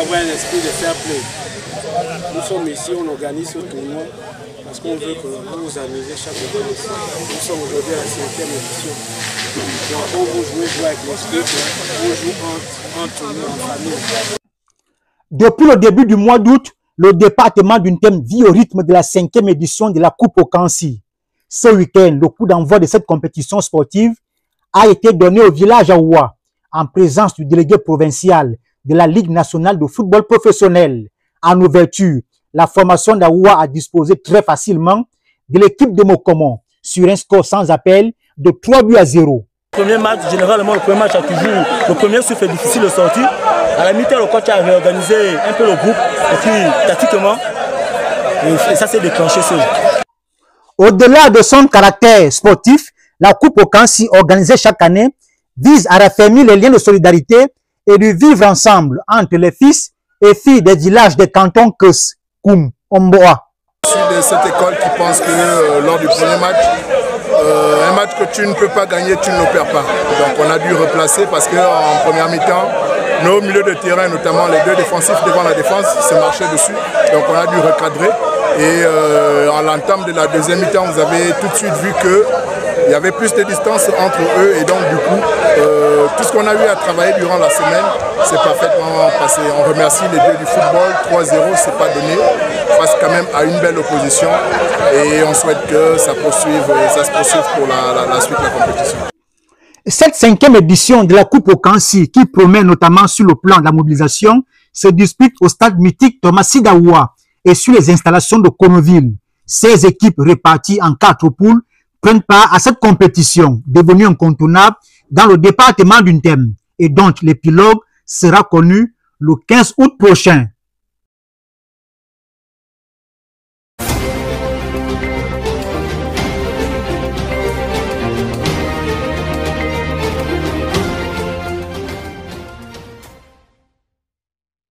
avoir un esprit de fair play. Nous sommes ici, on organise ce tournoi parce qu'on veut que vous vous amusez chaque fois. Nous sommes aujourd'hui à la 5e édition. Donc quand vous jouez avec l'esprit, on joue en tournoi en famille. Depuis le début du mois d'août, le département d'Untem vit au rythme de la 5e édition de la Coupe Okansi. Ce week-end, le coup d'envoi de cette compétition sportive a été donné au village Aoua, en présence du délégué provincial de la Ligue nationale de football professionnel. En ouverture, la formation d'Aoua a disposé très facilement de l'équipe de Mokomo sur un score sans appel de 3-0. Premier match, généralement le premier match a toujours, le premier se fait difficile de sortir. À la mi-temps, le coach a réorganisé un peu le groupe et puis tactiquement, et ça s'est déclenché. Au-delà de son caractère sportif, la Coupe Okansi organisée chaque année vise à raffermir les liens de solidarité et de vivre ensemble entre les fils et filles des villages des cantons Keus, Koum, Omboa. Je suis de cette école qui pense que lors du premier match, un match que tu ne peux pas gagner, tu ne le perds pas. Donc on a dû replacer parce qu'en première mi-temps, nos milieux de terrain, notamment les deux défensifs devant la défense, se marchaient dessus. Donc on a dû recadrer. Et en l'entame de la deuxième mi-temps, vous avez tout de suite vu qu'il y avait plus de distance entre eux. Et donc du coup, tout ce qu'on a eu à travailler durant la semaine, c'est parfaitement passé. On remercie les dieux du football. 3-0, c'est pas donné. Face quand même à une belle opposition. Et on souhaite que ça se poursuive pour la suite de la compétition. Cette 5e édition de la Coupe Okansi, qui promet notamment sur le plan de la mobilisation, se dispute au stade mythique Thomas Sidaoua et sur les installations de Konoville. 16 équipes réparties en 4 poules prennent part à cette compétition, devenue incontournable dans le département d'Untem, et dont l'épilogue sera connu le 15 août prochain.